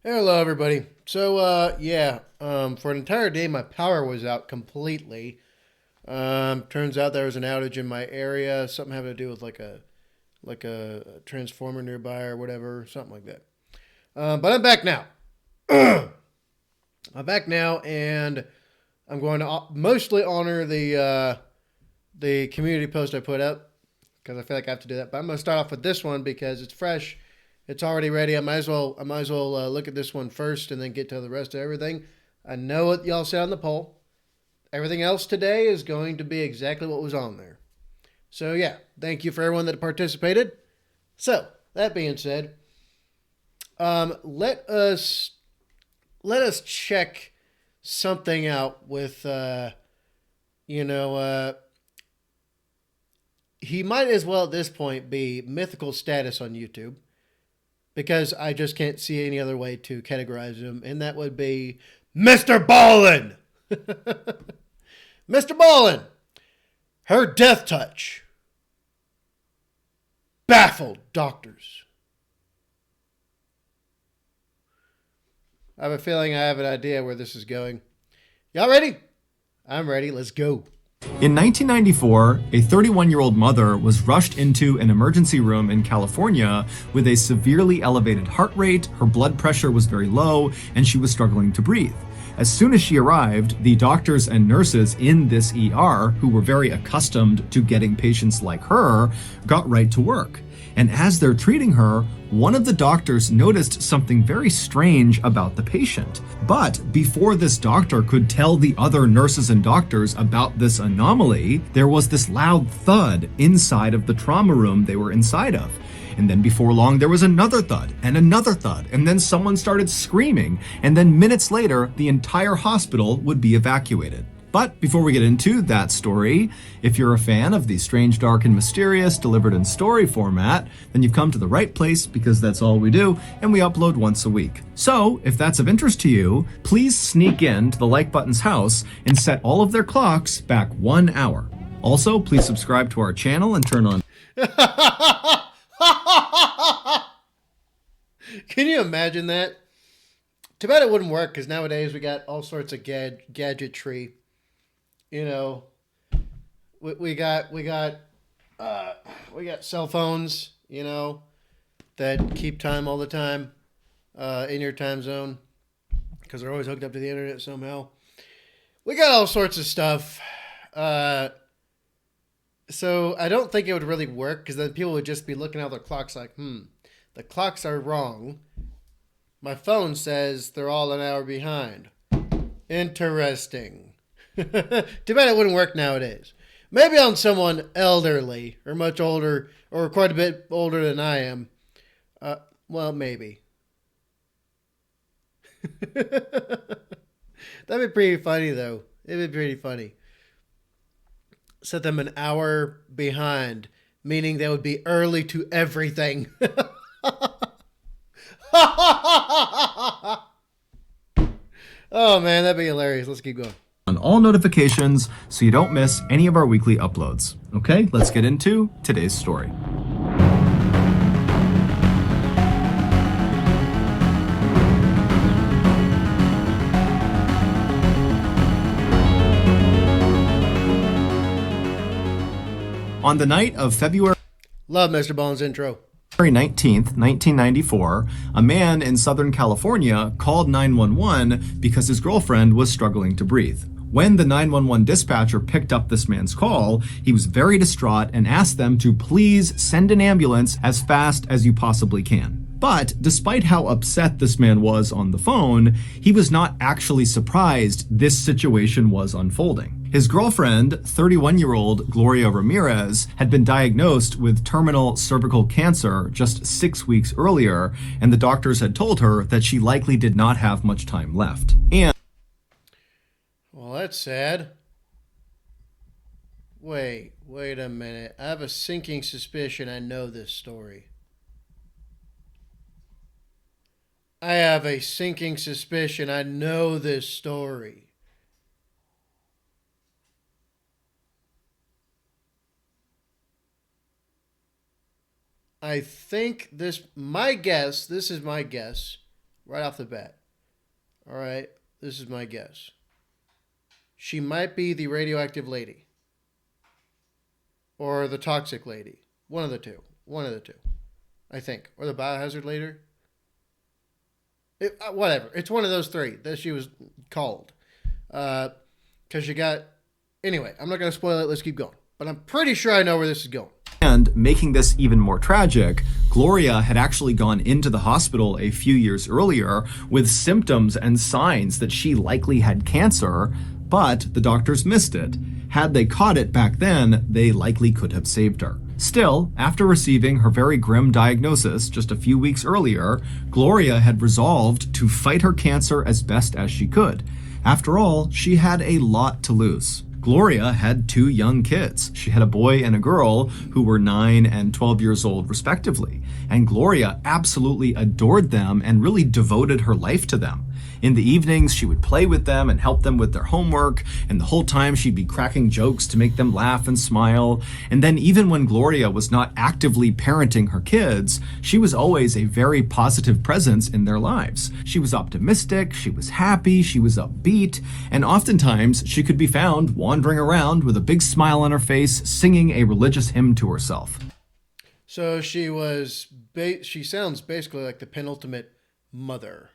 Hello, everybody. For an entire day, my power was out completely. Turns out there was an outage in my area. Something having to do with like a transformer nearby or whatever, something like that. But I'm back now. I'm back now, and I'm going to mostly honor the community post I put up because I feel like I have to do that. But I'm going to start off with this one because it's fresh. It's already ready. I might as well look at this one first and then get to the rest of everything. I know what y'all said on the poll. Everything else today is going to be exactly what was on there. So yeah, thank you for everyone that participated. So that being said, let us check something out with you know uh, he might as well at this point be mythical status on YouTube because I just can't see any other way to categorize him, and that would be MrBallen. MrBallen, her death touch baffled doctors. I have a feeling I have an idea where this is going. Y'all ready? I'm ready. Let's go. In 1994, a 31-year-old mother was rushed into an emergency room in California with a severely elevated heart rate, her blood pressure was very low, and she was struggling to breathe. As soon as she arrived, the doctors and nurses in this ER, who were very accustomed to getting patients like her, got right to work. And as they're treating her, one of the doctors noticed something very strange about the patient. But before this doctor could tell the other nurses and doctors about this anomaly, there was this loud thud inside of the trauma room they were inside of. And then before long, there was another thud, and then someone started screaming, and then minutes later, the entire hospital would be evacuated. But before we get into that story, if you're a fan of the strange, dark, and mysterious delivered in story format, then you've come to the right place because that's all we do, and we upload once a week. So, if that's of interest to you, please sneak in to the like button's house and set all of their clocks back 1 hour. Also, please subscribe to our channel and turn on Can you imagine that? Too bad it wouldn't work because nowadays we got all sorts of gadgetry. You know, we got cell phones. You know, that keep time all the time in your time zone because they're always hooked up to the internet somehow. We got all sorts of stuff. So I don't think it would really work because then people would just be looking at their clocks like, the clocks are wrong. My phone says they're all an hour behind. Interesting. Too bad it wouldn't work nowadays. Maybe on someone elderly or much older or quite a bit older than I am. Well, maybe. That'd be pretty funny, though. It'd be pretty funny. Set them an hour behind, meaning they would be early to everything. Oh man, that'd be hilarious. Let's keep going. all notifications so you don't miss any of our weekly uploads. Okay, let's get into today's story. On the night of February Love MrBallen's intro. 19th, 1994, a man in Southern California called 911 because his girlfriend was struggling to breathe. When the 911 dispatcher picked up this man's call, he was very distraught and asked them to please send an ambulance as fast as you possibly can. But despite how upset this man was on the phone, he was not actually surprised this situation was unfolding. His girlfriend, 31-year-old Gloria Ramirez, had been diagnosed with terminal cervical cancer just 6 weeks earlier, and the doctors had told her that she likely did not have much time left. And Well, that's sad. Wait a minute. I have a sinking suspicion I know this story. I have a sinking suspicion I know this story. I think this is my guess, right off the bat. All right, this is my guess. She might be the radioactive lady or the toxic lady. One of the two. One of the two, I think. Or the biohazard lady. Whatever. It's one of those three that she was called. Because you got... Anyway, I'm not going to spoil it. Let's keep going. But I'm pretty sure I know where this is going. And making this even more tragic, Gloria had actually gone into the hospital a few years earlier with symptoms and signs that she likely had cancer, but the doctors missed it. Had they caught it back then, they likely could have saved her. Still, after receiving her very grim diagnosis just a few weeks earlier, Gloria had resolved to fight her cancer as best as she could. After all, she had a lot to lose. Gloria had 2 young kids. She had a boy and a girl who were 9 and 12 years old respectively. And Gloria absolutely adored them and really devoted her life to them. In the evenings, she would play with them and help them with their homework, and the whole time she'd be cracking jokes to make them laugh and smile. And then even when Gloria was not actively parenting her kids, she was always a very positive presence in their lives. She was optimistic, she was happy, she was upbeat, and oftentimes she could be found wandering around with a big smile on her face, singing a religious hymn to herself. So she sounds basically like the penultimate mother.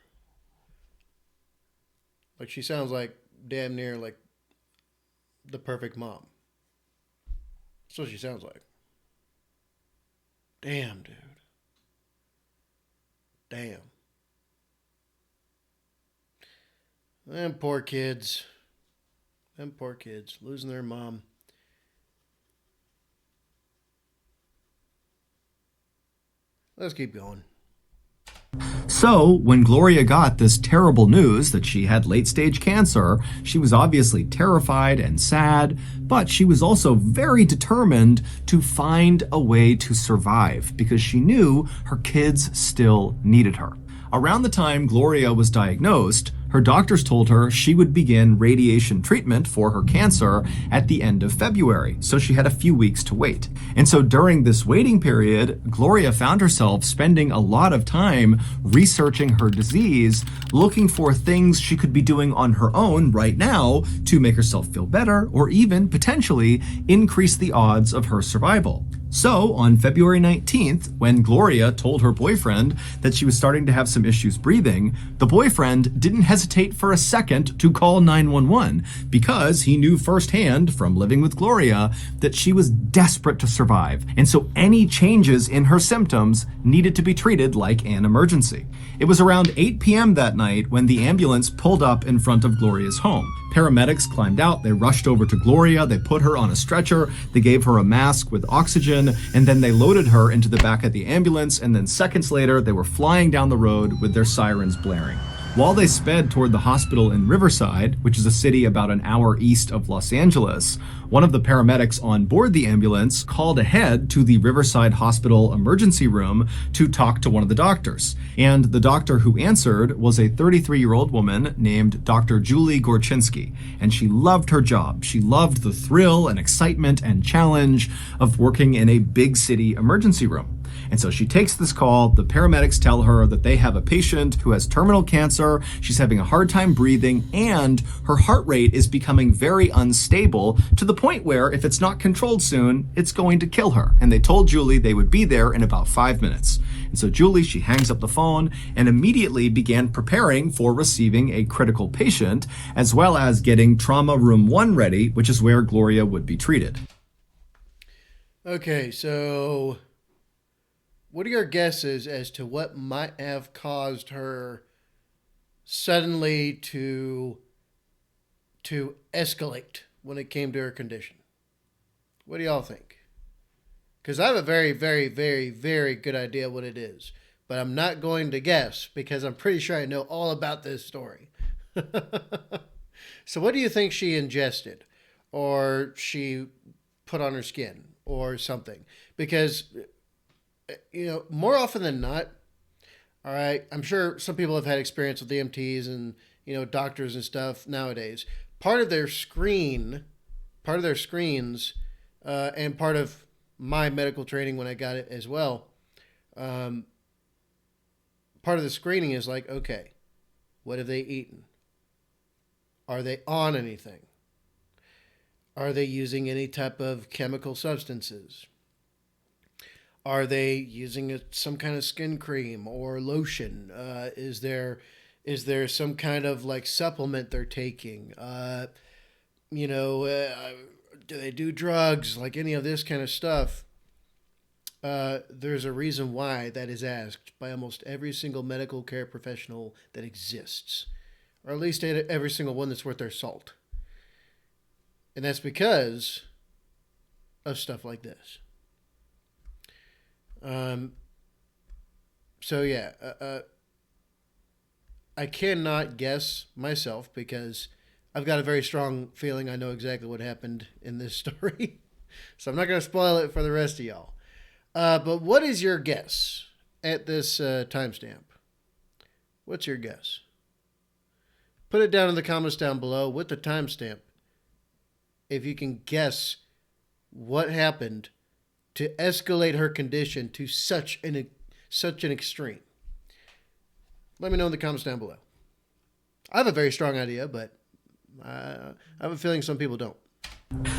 Like she sounds like damn near like the perfect mom. That's what she sounds like. Damn, dude. Damn. Them poor kids. Them poor kids losing their mom. Let's keep going. So, when Gloria got this terrible news that she had late-stage cancer, she was obviously terrified and sad, but she was also very determined to find a way to survive because she knew her kids still needed her. Around the time Gloria was diagnosed, her doctors told her she would begin radiation treatment for her cancer at the end of February, so she had a few weeks to wait. And so during this waiting period, Gloria found herself spending a lot of time researching her disease, looking for things she could be doing on her own right now to make herself feel better, or even potentially increase the odds of her survival. So, on February 19th, when Gloria told her boyfriend that she was starting to have some issues breathing, the boyfriend didn't hesitate for a second to call 911 because he knew firsthand from living with Gloria that she was desperate to survive. And so any changes in her symptoms needed to be treated like an emergency. It was around 8 p.m. that night when the ambulance pulled up in front of Gloria's home. Paramedics climbed out, they rushed over to Gloria, they put her on a stretcher, they gave her a mask with oxygen, and then they loaded her into the back of the ambulance, and then seconds later, they were flying down the road with their sirens blaring. While they sped toward the hospital in Riverside, which is a city about an hour east of Los Angeles, one of the paramedics on board the ambulance called ahead to the Riverside Hospital emergency room to talk to one of the doctors. And the doctor who answered was a 33-year-old woman named Dr. Julie Gorchinsky. And she loved her job. She loved the thrill and excitement and challenge of working in a big city emergency room. And so she takes this call. The paramedics tell her that they have a patient who has terminal cancer. She's having a hard time breathing, and her heart rate is becoming very unstable to the point where if it's not controlled soon, it's going to kill her. And they told Julie they would be there in about 5 minutes. And so Julie, she hangs up the phone and immediately began preparing for receiving a critical patient, as well as getting trauma room 1 ready, which is where Gloria would be treated. Okay, so what are your guesses as to what might have caused her suddenly to escalate when it came to her condition? What do y'all think? Because I have a very, very, very, very good idea what it is. But I'm not going to guess because I'm pretty sure I know all about this story. So what do you think she ingested? Or she put on her skin? Or something? Because, you know, more often than not, all right, I'm sure some people have had experience with EMTs and, you know, doctors and stuff nowadays. Part of their screens, and part of my medical training when I got it as well, part of the screening is like, okay, what have they eaten? Are they on anything? Are they using any type of chemical substances? Are they using some kind of skin cream or lotion? Is there some kind of like supplement they're taking? Do they do drugs? Like any of this kind of stuff. There's a reason why that is asked by almost every single medical care professional that exists, or at least every single one that's worth their salt. And that's because of stuff like this. I cannot guess myself because I've got a very strong feeling I know exactly what happened in this story. So I'm not going to spoil it for the rest of y'all. But what is your guess at this timestamp? What's your guess? Put it down in the comments down below with the timestamp if you can guess what happened to escalate her condition to such an extreme. Let me know in the comments down below. I have a very strong idea, but I have a feeling some people don't.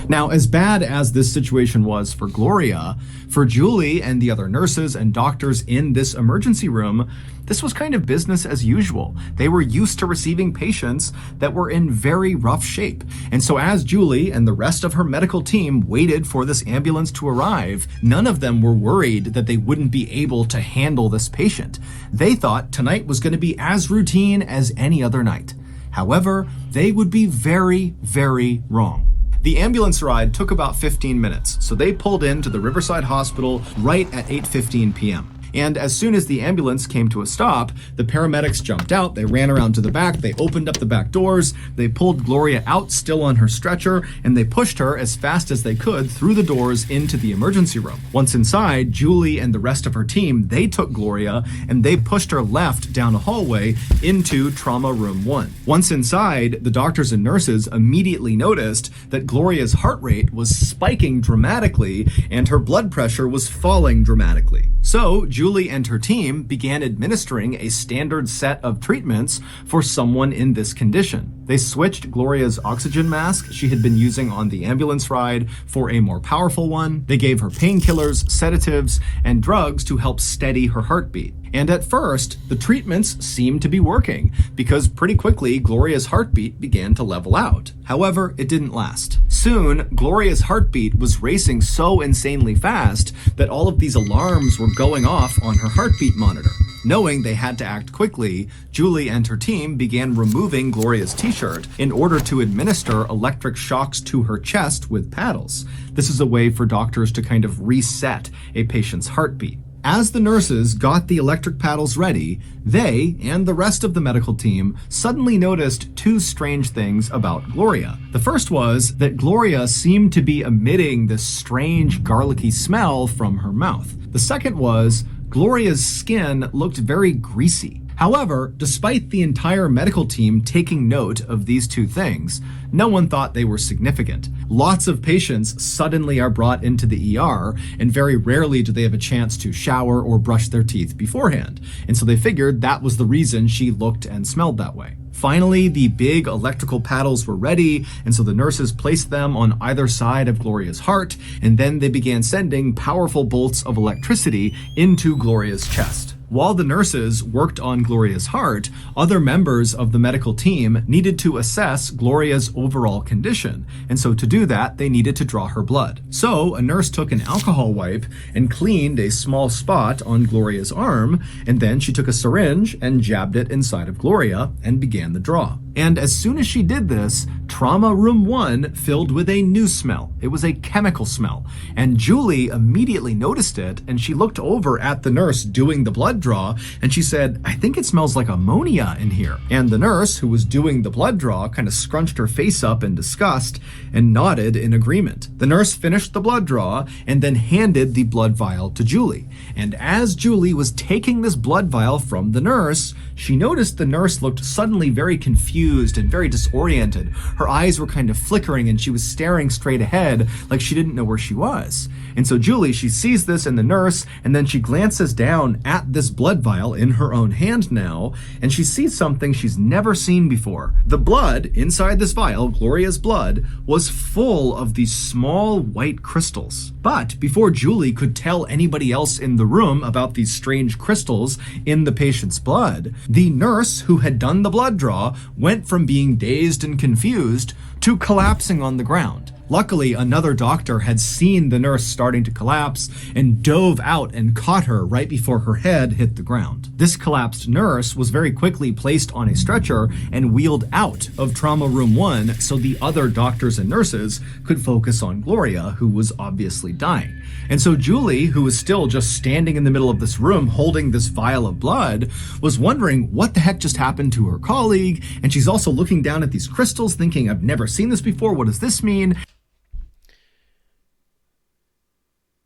Now, as bad as this situation was for Gloria, for Julie and the other nurses and doctors in this emergency room, this was kind of business as usual. They were used to receiving patients that were in very rough shape. And so as Julie and the rest of her medical team waited for this ambulance to arrive, none of them were worried that they wouldn't be able to handle this patient. They thought tonight was going to be as routine as any other night. However, they would be very, very wrong. The ambulance ride took about 15 minutes, so they pulled into the Riverside Hospital right at 8:15 p.m. And as soon as the ambulance came to a stop, the paramedics jumped out, they ran around to the back, they opened up the back doors, they pulled Gloria out still on her stretcher, and they pushed her as fast as they could through the doors into the emergency room. Once inside, Julie and the rest of her team, they took Gloria and they pushed her left down a hallway into Trauma Room 1. Once inside, the doctors and nurses immediately noticed that Gloria's heart rate was spiking dramatically and her blood pressure was falling dramatically. So, Julie and her team began administering a standard set of treatments for someone in this condition. They switched Gloria's oxygen mask she had been using on the ambulance ride for a more powerful one. They gave her painkillers, sedatives, and drugs to help steady her heartbeat. And at first, the treatments seemed to be working because pretty quickly Gloria's heartbeat began to level out. However, it didn't last. Soon, Gloria's heartbeat was racing so insanely fast that all of these alarms were going off on her heartbeat monitor. Knowing they had to act quickly, Julie and her team began removing Gloria's t-shirt in order to administer electric shocks to her chest with paddles. This is a way for doctors to kind of reset a patient's heartbeat. As the nurses got the electric paddles ready, they and the rest of the medical team suddenly noticed two strange things about Gloria. The first was that Gloria seemed to be emitting this strange garlicky smell from her mouth. The second was Gloria's skin looked very greasy. However, despite the entire medical team taking note of these two things, no one thought they were significant. Lots of patients suddenly are brought into the ER, and very rarely do they have a chance to shower or brush their teeth beforehand. And so they figured that was the reason she looked and smelled that way. Finally, the big electrical paddles were ready, and so the nurses placed them on either side of Gloria's heart, and then they began sending powerful bolts of electricity into Gloria's chest. While the nurses worked on Gloria's heart, other members of the medical team needed to assess Gloria's overall condition, and so to do that, they needed to draw her blood. So a nurse took an alcohol wipe and cleaned a small spot on Gloria's arm, and then she took a syringe and jabbed it inside of Gloria and began the draw. And as soon as she did this, Trauma Room 1 filled with a new smell. It was a chemical smell. And Julie immediately noticed it, and she looked over at the nurse doing the blood draw, and she said, "I think it smells like ammonia in here." And the nurse, who was doing the blood draw, kind of scrunched her face up in disgust and nodded in agreement. The nurse finished the blood draw and then handed the blood vial to Julie. And as Julie was taking this blood vial from the nurse, she noticed the nurse looked suddenly very confused and very disoriented. Her her eyes were kind of flickering and she was staring straight ahead like she didn't know where she was. And so Julie, she sees this in the nurse, and then she glances down at this blood vial in her own hand now, and she sees something she's never seen before. The blood inside this vial, Gloria's blood, was full of these small white crystals. But before Julie could tell anybody else in the room about these strange crystals in the patient's blood, the nurse who had done the blood draw went from being dazed and confused to collapsing on the ground. Luckily, another doctor had seen the nurse starting to collapse and dove out and caught her right before her head hit the ground. This collapsed nurse was very quickly placed on a stretcher and wheeled out of Trauma Room 1 so the other doctors and nurses could focus on Gloria, who was obviously dying. And so Julie, who was still just standing in the middle of this room holding this vial of blood, was wondering what the heck just happened to her colleague, and she's also looking down at these crystals thinking, I've never seen this before, what does this mean?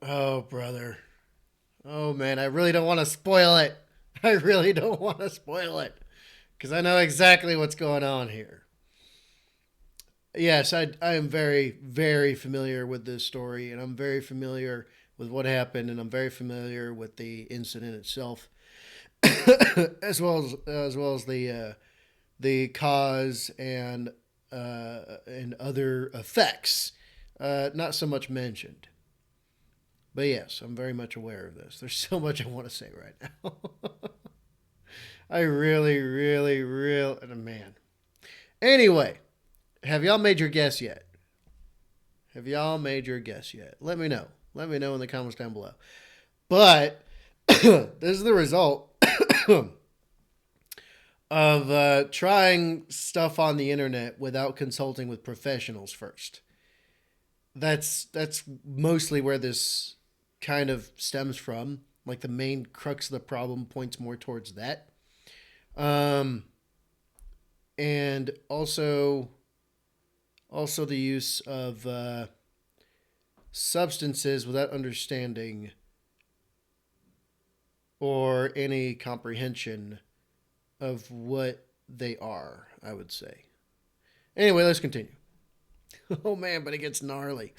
Oh, brother. Oh, man, I really don't want to spoil it. I really don't want to spoil it because I know exactly what's going on here. Yes, I am very, very familiar with this story, and I'm very familiar with what happened, and I'm very familiar with the incident itself, as well as the cause and other effects, not so much mentioned. But yes, I'm very much aware of this. There's so much I want to say right now. I really, man. Anyway, have y'all made your guess yet? Have y'all made your guess yet? Let me know. Let me know in the comments down below. But this is the result of trying stuff on the internet without consulting with professionals first. That's mostly where this kind of stems from. Like the main crux of the problem points more towards that. And also the use of substances without understanding or any comprehension of what they are, I would say. Anyway, let's continue. Oh man, but it gets gnarly.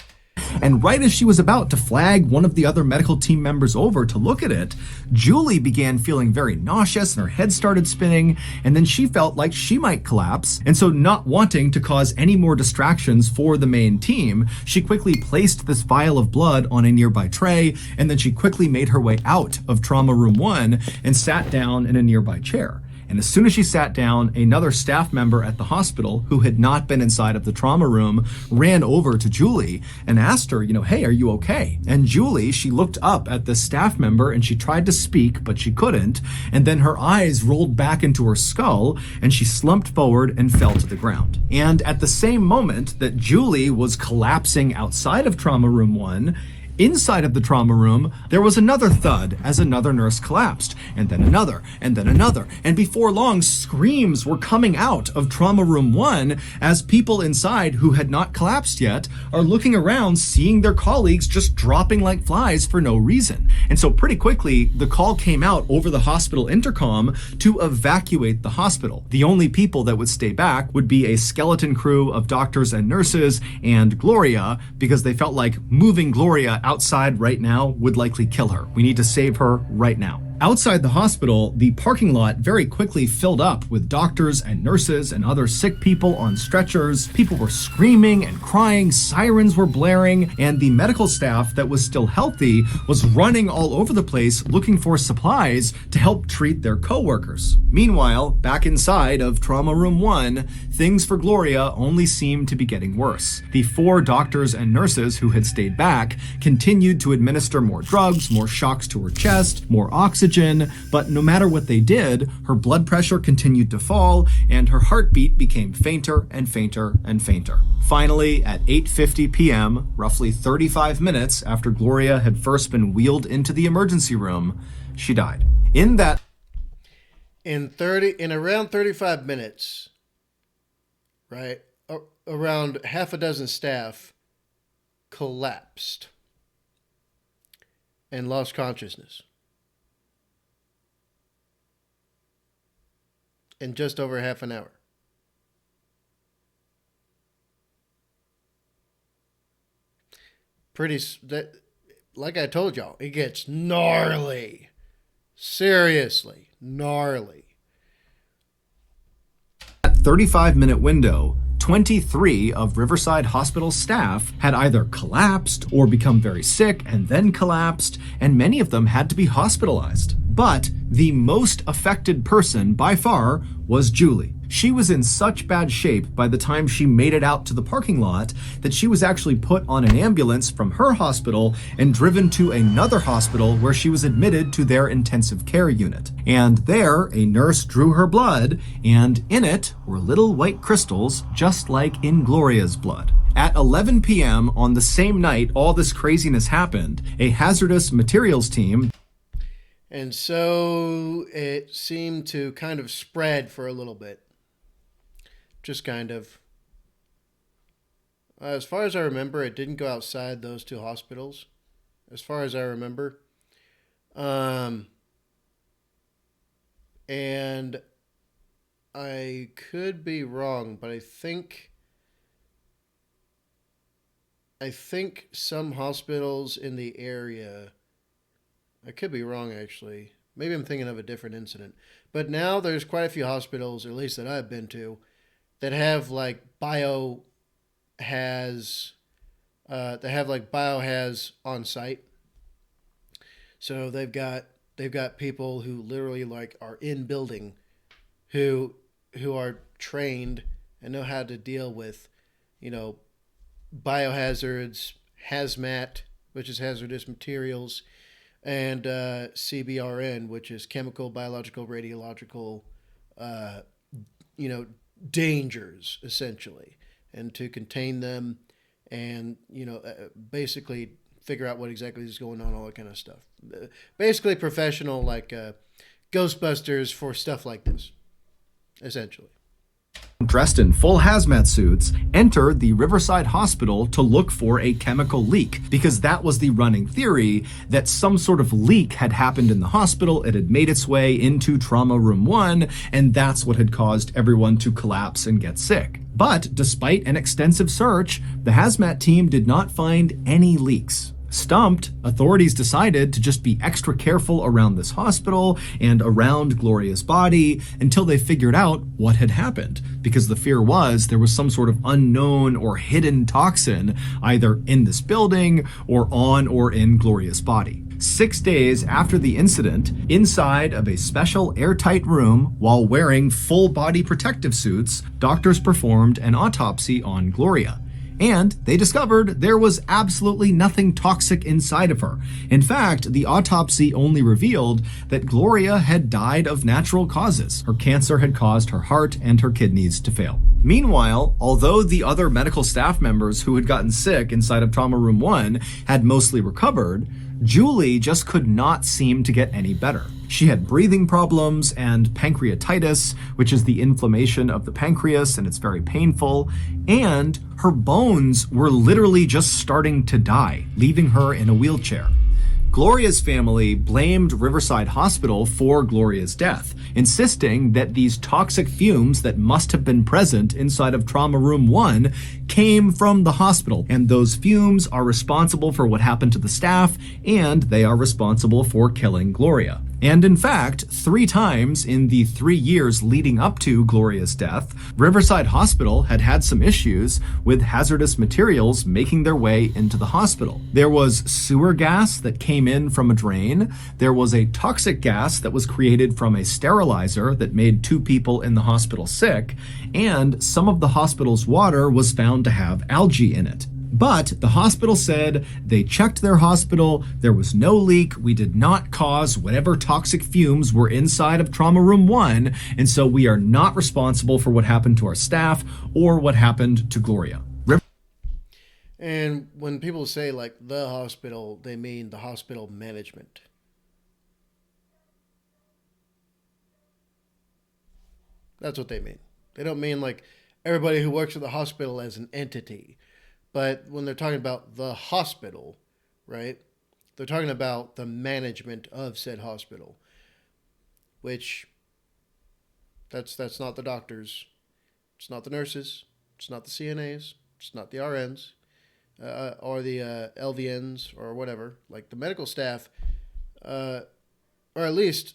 And right as she was about to flag one of the other medical team members over to look at it, Julie began feeling very nauseous and her head started spinning, and then she felt like she might collapse. And so, not wanting to cause any more distractions for the main team, she quickly placed this vial of blood on a nearby tray, and then she quickly made her way out of Trauma Room 1 and sat down in a nearby chair. And as soon as she sat down, another staff member at the hospital who had not been inside of the trauma room ran over to Julie and asked her, hey, are you okay? And Julie, she looked up at the staff member and she tried to speak, but she couldn't. And then her eyes rolled back into her skull and she slumped forward and fell to the ground. And at the same moment that Julie was collapsing outside of Trauma Room 1, inside of the trauma room, there was another thud as another nurse collapsed, and then another, and then another. And before long, screams were coming out of Trauma Room 1 as people inside who had not collapsed yet are looking around, seeing their colleagues just dropping like flies for no reason. And so pretty quickly, the call came out over the hospital intercom to evacuate the hospital. The only people that would stay back would be a skeleton crew of doctors and nurses and Gloria, because they felt like moving Gloria outside right now would likely kill her. We need to save her right now. Outside the hospital, the parking lot very quickly filled up with doctors and nurses and other sick people on stretchers. People were screaming and crying, sirens were blaring, and the medical staff that was still healthy was running all over the place looking for supplies to help treat their coworkers. Meanwhile, back inside of Trauma Room 1, things for Gloria only seemed to be getting worse. The 4 doctors and nurses who had stayed back continued to administer more drugs, more shocks to her chest, more oxygen, but no matter what they did, her blood pressure continued to fall and her heartbeat became fainter and fainter and fainter. Finally, at 8:50 p.m., roughly 35 minutes after Gloria had first been wheeled into the emergency room, she died. In around 35 minutes, right? Around half a dozen staff collapsed and lost consciousness in just over half an hour. that, like I told y'all, it gets gnarly. Seriously, gnarly. That 35-minute window, 23 of Riverside Hospital staff had either collapsed or become very sick and then collapsed, and many of them had to be hospitalized. But the most affected person by far was Julie. She was in such bad shape by the time she made it out to the parking lot that she was actually put on an ambulance from her hospital and driven to another hospital where she was admitted to their intensive care unit. And there, a nurse drew her blood, and in it were little white crystals, just like in Gloria's blood. At 11 p.m. on the same night all this craziness happened, a hazardous materials team. And so it seemed to kind of spread for a little bit. Just kind of. As far as I remember, it didn't go outside those two hospitals. As far as I remember. And I could be wrong, but I think some hospitals in the area, I could be wrong actually. Maybe I'm thinking of a different incident. But now there's quite a few hospitals, or at least that I've been to, that have like biohaz on site. So they've got people who literally like are in building who are trained and know how to deal with, biohazards, hazmat, which is hazardous materials, and CBRN, which is chemical, biological, radiological, dangers, essentially, and to contain them and, basically figure out what exactly is going on, all that kind of stuff. Basically professional, like Ghostbusters for stuff like this, essentially. Dressed in full hazmat suits, entered the Riverside Hospital to look for a chemical leak, because that was the running theory, that some sort of leak had happened in the hospital, it had made its way into Trauma Room 1, and that's what had caused everyone to collapse and get sick. But despite an extensive search, the hazmat team did not find any leaks. Stumped, authorities decided to just be extra careful around this hospital and around Gloria's body until they figured out what had happened, because the fear was there was some sort of unknown or hidden toxin either in this building or on or in Gloria's body. 6 days after the incident, inside of a special airtight room while wearing full body protective suits, doctors performed an autopsy on Gloria. And they discovered there was absolutely nothing toxic inside of her. In fact, the autopsy only revealed that Gloria had died of natural causes. Her cancer had caused her heart and her kidneys to fail. Meanwhile, although the other medical staff members who had gotten sick inside of Trauma Room 1 had mostly recovered, Julie just could not seem to get any better. She had breathing problems and pancreatitis, which is the inflammation of the pancreas, and it's very painful. And her bones were literally just starting to die, leaving her in a wheelchair. Gloria's family blamed Riverside Hospital for Gloria's death, insisting that these toxic fumes that must have been present inside of Trauma Room 1 came from the hospital, and those fumes are responsible for what happened to the staff, and they are responsible for killing Gloria. And in fact, 3 times in the 3 years leading up to Gloria's death, Riverside Hospital had had some issues with hazardous materials making their way into the hospital. There was sewer gas that came in from a drain. There was a toxic gas that was created from a sterilizer that made 2 people in the hospital sick, and some of the hospital's water was found to have algae in it. But the hospital said they checked their hospital, there was no leak, we did not cause whatever toxic fumes were inside of Trauma Room 1, and so we are not responsible for what happened to our staff or what happened to Gloria. And when people say like the hospital, they mean the hospital management. That's what they mean. They don't mean like everybody who works at the hospital as an entity. But when they're talking about the hospital, right, they're talking about the management of said hospital, which that's not the doctors, it's not the nurses, it's not the CNAs, it's not the RNs. or the LVNs or whatever, like the medical staff, uh, or at least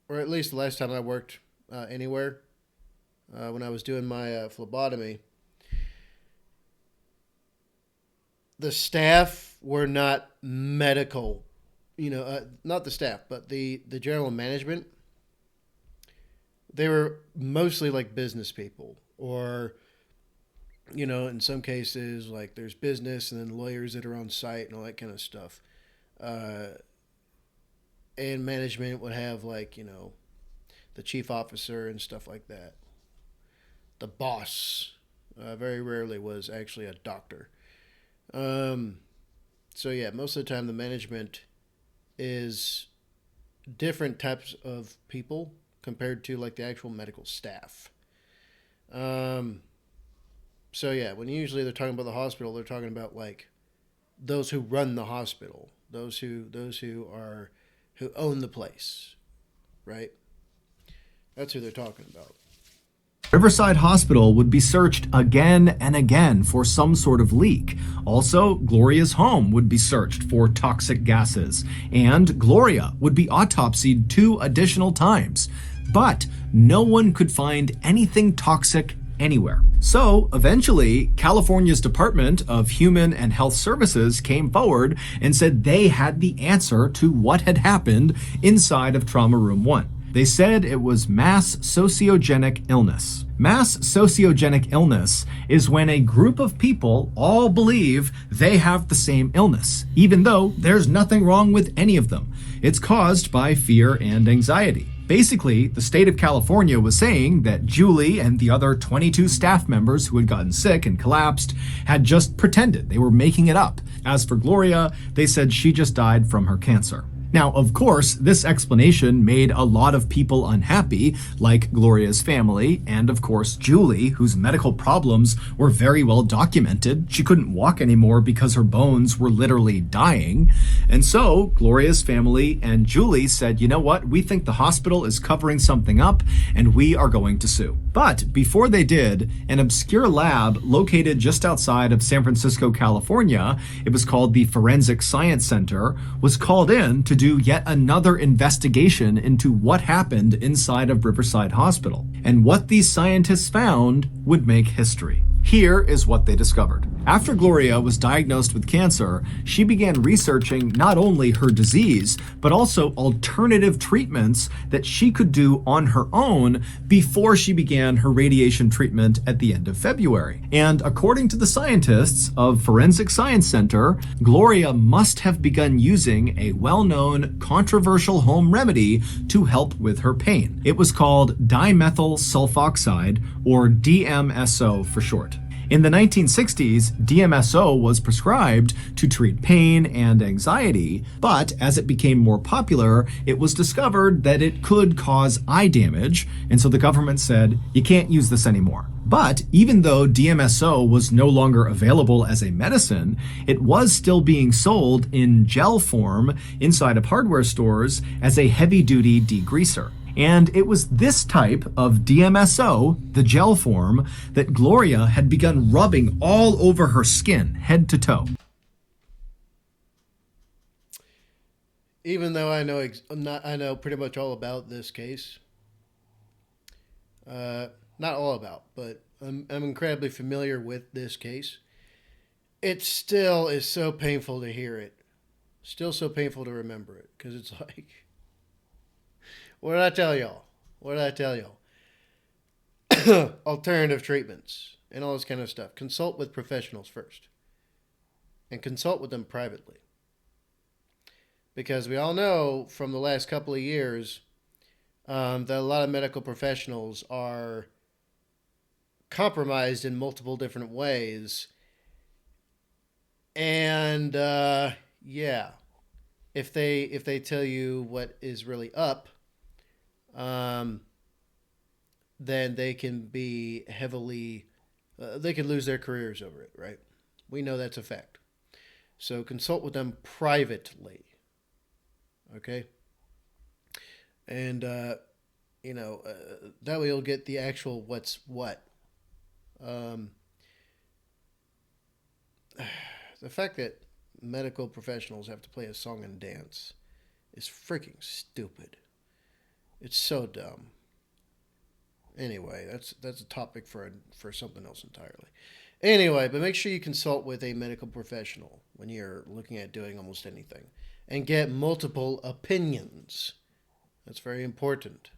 the last time I worked anywhere when I was doing my phlebotomy, the staff were not medical. Not the staff, but the general management. They were mostly like business people, or in some cases, like there's business and then lawyers that are on site and all that kind of stuff. Uh, and management would have like the chief officer and stuff like that. The boss very rarely was actually a doctor. Um, so yeah, most of the time the management is different types of people compared to like the actual medical staff. Um, so yeah, when usually they're talking about the hospital, they're talking about like those who run the hospital, those who own the place, right? That's who they're talking about. Riverside Hospital would be searched again and again for some sort of leak. Also, Gloria's home would be searched for toxic gases, and Gloria would be autopsied 2 additional times. But no one could find anything toxic anywhere. So eventually, California's Department of Human and Health Services came forward and said they had the answer to what had happened inside of Trauma Room 1. They said it was mass sociogenic illness. Mass sociogenic illness is when a group of people all believe they have the same illness, even though there's nothing wrong with any of them. It's caused by fear and anxiety. Basically, the state of California was saying that Julie and the other 22 staff members who had gotten sick and collapsed had just pretended. They were making it up. As for Gloria, they said she just died from her cancer. Now, of course, this explanation made a lot of people unhappy, like Gloria's family, and of course Julie, whose medical problems were very well documented. She couldn't walk anymore because her bones were literally dying. And so Gloria's family and Julie said, you know what, we think the hospital is covering something up and we are going to sue. But before they did, an obscure lab located just outside of San Francisco, California, it was called the Forensic Science Center, was called in to do yet another investigation into what happened inside of Riverside Hospital. And what these scientists found would make history. Here is what they discovered. After Gloria was diagnosed with cancer, she began researching not only her disease, but also alternative treatments that she could do on her own before she began her radiation treatment at the end of February. And according to the scientists of Forensic Science Center, Gloria must have begun using a well-known controversial home remedy to help with her pain. It was called dimethyl sulfoxide, or DMSO for short. In the 1960s, DMSO was prescribed to treat pain and anxiety, but as it became more popular, it was discovered that it could cause eye damage, and so the government said, you can't use this anymore. But even though DMSO was no longer available as a medicine, it was still being sold in gel form inside of hardware stores as a heavy-duty degreaser. And it was this type of DMSO, the gel form, that Gloria had begun rubbing all over her skin, head to toe. Even though I know pretty much all about this case, not all about, but I'm incredibly familiar with this case. It still is so painful to hear it. Still so painful to remember it, because it's like, what did I tell y'all? What did I tell y'all? Alternative treatments and all this kind of stuff. Consult with professionals first. And consult with them privately. Because we all know from the last couple of years that a lot of medical professionals are compromised in multiple different ways. And yeah, if they tell you what is really up, then they can be heavily, they can lose their careers over it, right? We know that's a fact. So consult with them privately, okay? And, that way you'll get the actual what's what. The fact that medical professionals have to play a song and dance is freaking stupid. It's so dumb. Anyway, that's a topic for something else entirely. Anyway, but make sure you consult with a medical professional when you're looking at doing almost anything, and get multiple opinions. That's very important.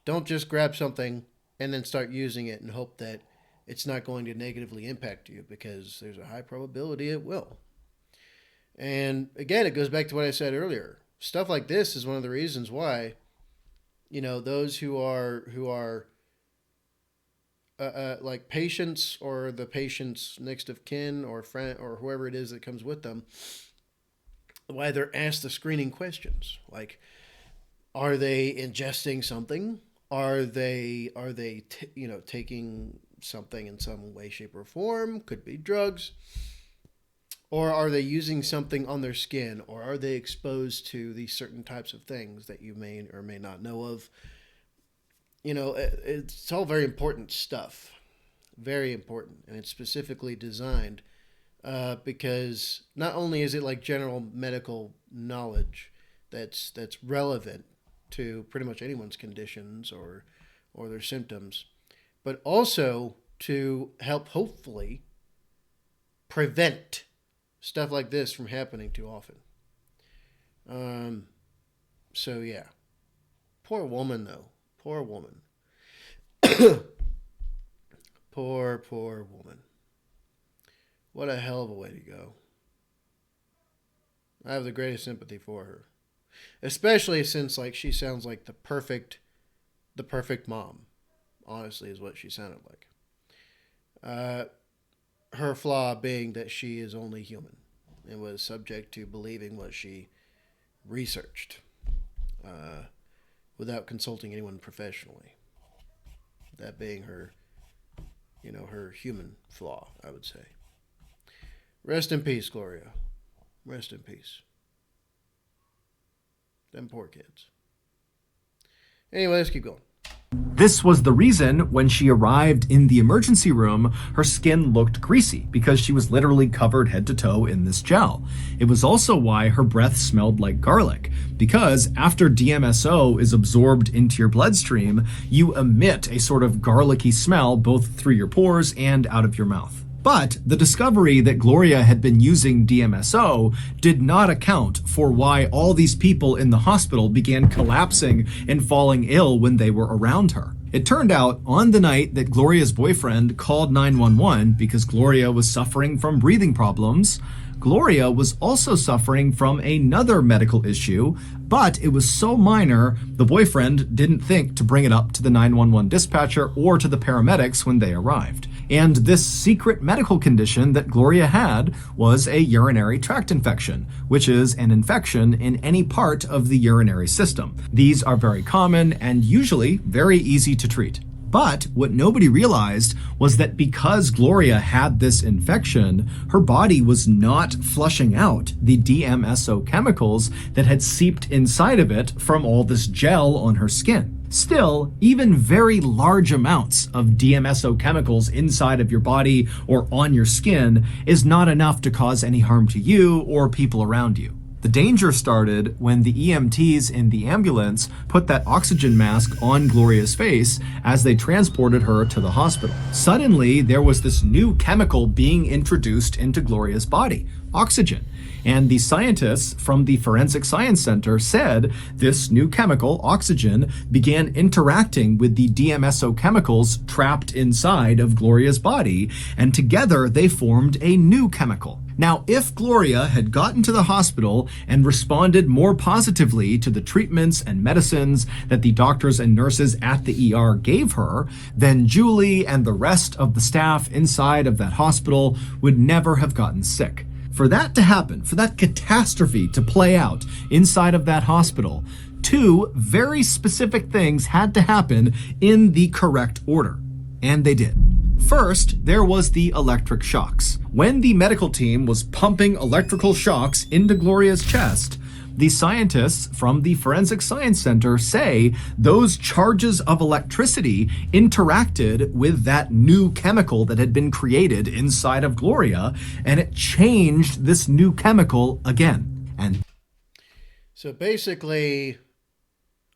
Don't just grab something and then start using it and hope that it's not going to negatively impact you, because there's a high probability it will. And again, it goes back to what I said earlier. Stuff like this is one of the reasons why, those who are like patients, or the patient's next of kin or friend or whoever it is that comes with them, why they're asked the screening questions. Like, are they ingesting something? Are they taking something in some way, shape, or form? Could be drugs. Or are they using something on their skin? Or are they exposed to these certain types of things that you may or may not know of? It's all very important stuff. Very important. And it's specifically designed because not only is it like general medical knowledge that's relevant to pretty much anyone's conditions or their symptoms, but also to help hopefully prevent stuff like this from happening too often. So yeah. Poor woman, though. Poor woman. Poor woman. What a hell of a way to go. I have the greatest sympathy for her. Especially since, like, she sounds like the perfect mom. Honestly, is what she sounded like. Her flaw being that she is only human and was subject to believing what she researched without consulting anyone professionally. That being her, her human flaw, I would say. Rest in peace, Gloria. Rest in peace. Them poor kids. Anyway, let's keep going. This was the reason when she arrived in the emergency room, her skin looked greasy because she was literally covered head to toe in this gel. It was also why her breath smelled like garlic, because after DMSO is absorbed into your bloodstream, you emit a sort of garlicky smell both through your pores and out of your mouth. But the discovery that Gloria had been using DMSO did not account for why all these people in the hospital began collapsing and falling ill when they were around her. It turned out on the night that Gloria's boyfriend called 911 because Gloria was suffering from breathing problems, Gloria was also suffering from another medical issue, but it was so minor, the boyfriend didn't think to bring it up to the 911 dispatcher or to the paramedics when they arrived. And this secret medical condition that Gloria had was a urinary tract infection, which is an infection in any part of the urinary system. These are very common and usually very easy to treat. But what nobody realized was that because Gloria had this infection, her body was not flushing out the DMSO chemicals that had seeped inside of it from all this gel on her skin. Still, even very large amounts of DMSO chemicals inside of your body or on your skin is not enough to cause any harm to you or people around you. The danger started when the EMTs in the ambulance put that oxygen mask on Gloria's face as they transported her to the hospital. Suddenly, there was this new chemical being introduced into Gloria's body, oxygen. And the scientists from the Forensic Science Center said this new chemical, oxygen, began interacting with the DMSO chemicals trapped inside of Gloria's body, and together they formed a new chemical. Now, if Gloria had gotten to the hospital and responded more positively to the treatments and medicines that the doctors and nurses at the ER gave her, then Julie and the rest of the staff inside of that hospital would never have gotten sick. For that to happen, for that catastrophe to play out inside of that hospital, two very specific things had to happen in the correct order. And they did. First, there was the electric shocks. When the medical team was pumping electrical shocks into Gloria's chest, The scientists from the Forensic Science Center say those charges of electricity interacted with that new chemical that had been created inside of Gloria, and it changed this new chemical again. And so basically,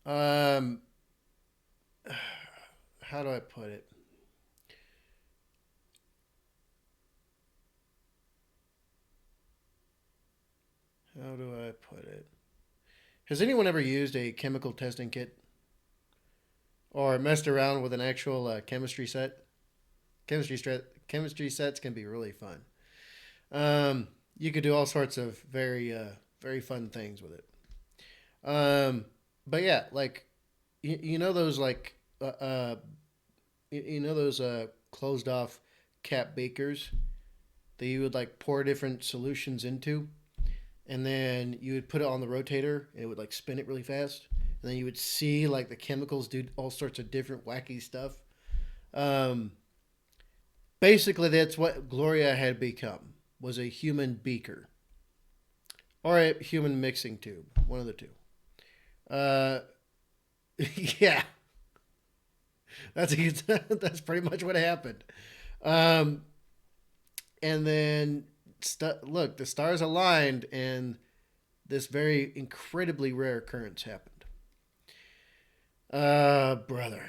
how do I put it? How do I put it? Has anyone ever used a chemical testing kit or messed around with an actual chemistry set? Chemistry sets can be really fun. You could do all sorts of very fun things with it. But yeah, like you know those like you know those closed off cap beakers that you would like pour different solutions into, and then you would put it on the rotator and it would like spin it really fast, and then you would see like the chemicals do all sorts of different wacky stuff. Basically that's what Gloria had become, was a human beaker or a human mixing tube, one of the two. Yeah, that's pretty much what happened. And then look, the stars aligned, and this very incredibly rare occurrence happened. Brother.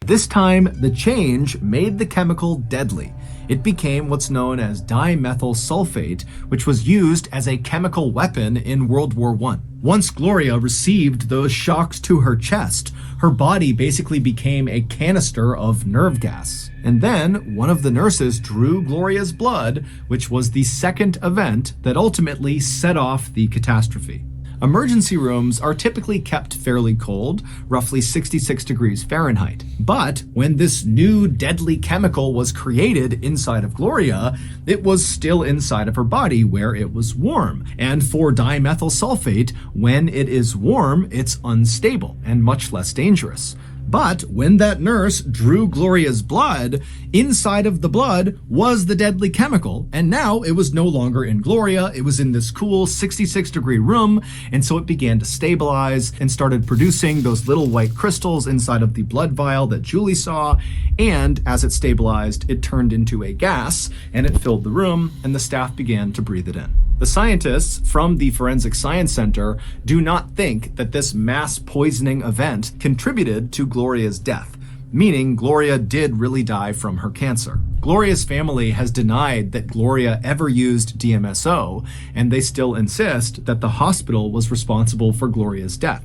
this time, the change made the chemical deadly. It became what's known as dimethyl sulfate, which was used as a chemical weapon in World War I. Once Gloria received those shocks to her chest, her body basically became a canister of nerve gas. And then one of the nurses drew Gloria's blood, which was the second event that ultimately set off the catastrophe. Emergency rooms are typically kept fairly cold, roughly 66 degrees Fahrenheit. But when this new deadly chemical was created inside of Gloria, it was still inside of her body where it was warm. And for dimethyl sulfate, when it is warm, it's unstable and much less dangerous. But when that nurse drew Gloria's blood, inside of the blood was the deadly chemical, and now it was no longer in Gloria, it was in this cool 66-degree room, and so it began to stabilize and started producing those little white crystals inside of the blood vial that Julie saw, and as it stabilized, it turned into a gas, and it filled the room, and the staff began to breathe it in. The scientists from the Forensic Science Center do not think that this mass poisoning event contributed to Gloria's death, meaning Gloria did really die from her cancer. Gloria's family has denied that Gloria ever used DMSO, and they still insist that the hospital was responsible for Gloria's death.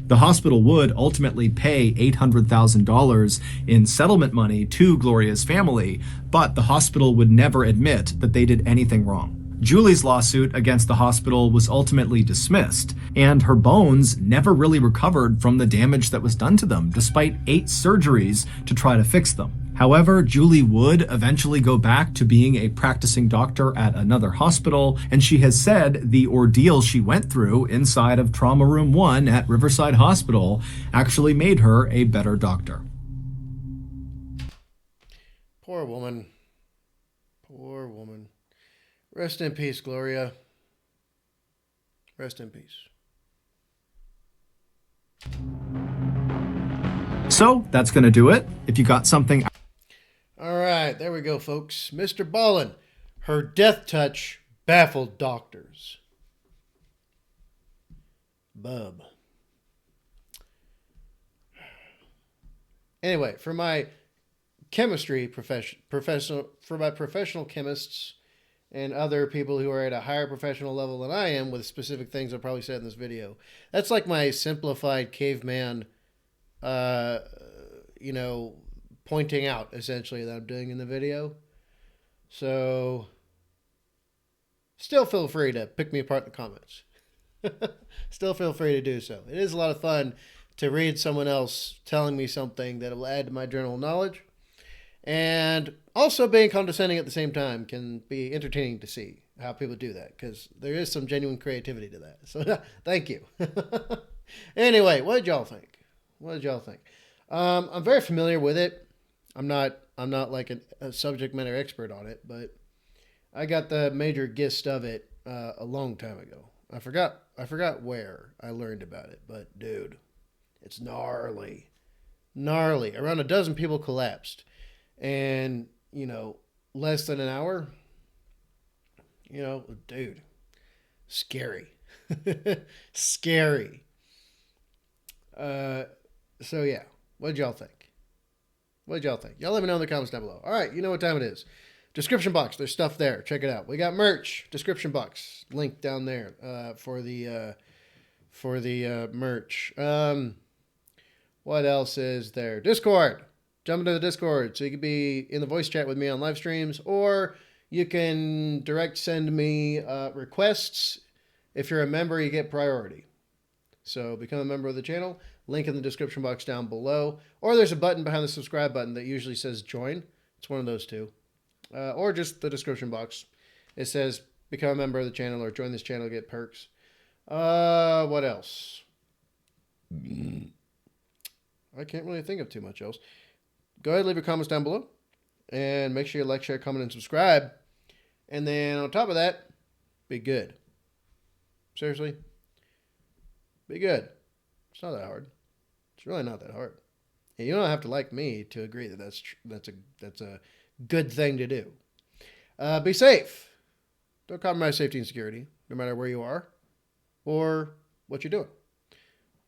The hospital would ultimately pay $800,000 in settlement money to Gloria's family, but the hospital would never admit that they did anything wrong. Julie's lawsuit against the hospital was ultimately dismissed, and her bones never really recovered from the damage that was done to them, despite 8 surgeries to try to fix them. However, Julie would eventually go back to being a practicing doctor at another hospital, and she has said the ordeal she went through inside of Trauma Room 1 at Riverside Hospital actually made her a better doctor. Poor woman. Poor woman. Rest in peace, Gloria. Rest in peace. So that's going to do it. If you got something... All right, there we go, folks. MrBallen, her Death Touch Baffled Doctors. Bub. Anyway, for my chemistry professional chemists and other people who are at a higher professional level than I am with specific things I'll probably said in this video. That's like my simplified caveman, pointing out essentially that I'm doing in the video. So still feel free to pick me apart in the comments. Still feel free to do so. It is a lot of fun to read someone else telling me something that will add to my general knowledge. And also being condescending at the same time can be entertaining to see how people do that, because there is some genuine creativity to that. So thank you. Anyway, what did y'all think? I'm very familiar with it. I'm not like a subject matter expert on it, but I got the major gist of it a long time ago. I forgot where I learned about it, but dude, it's gnarly. Gnarly. Around a dozen people collapsed. And, less than an hour, dude, scary. Scary. So yeah, what did y'all think? What did y'all think? Y'all let me know in the comments down below. All right, you know what time it is. Description box. There's stuff there. Check it out. We got merch. Description box. Link down there for the merch. What else is there? Discord. Jump into the Discord so you can be in the voice chat with me on live streams, or you can direct send me requests. If you're a member, you get priority. So become a member of the channel. Link in the description box down below. Or there's a button behind the subscribe button that usually says join. It's one of those two. Or just the description box. It says become a member of the channel or join this channel to get perks. What else? I can't really think of too much else. Go ahead and leave your comments down below. And make sure you like, share, comment, and subscribe. And then on top of that, be good. Seriously. Be good. It's not that hard. It's really not that hard. And you don't have to like me to agree that that's a good thing to do. Be safe. Don't compromise safety and security, no matter where you are or what you're doing.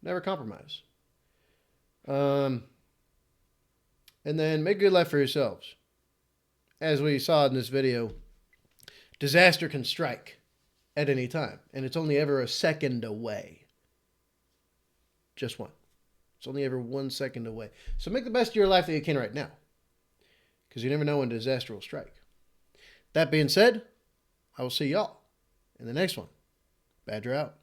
Never compromise. And then make a good life for yourselves. As we saw in this video, disaster can strike at any time, and it's only ever a second away. Just one. It's only ever 1 second away. So make the best of your life that you can right now, because you never know when disaster will strike. That being said, I will see y'all in the next one. Badger out.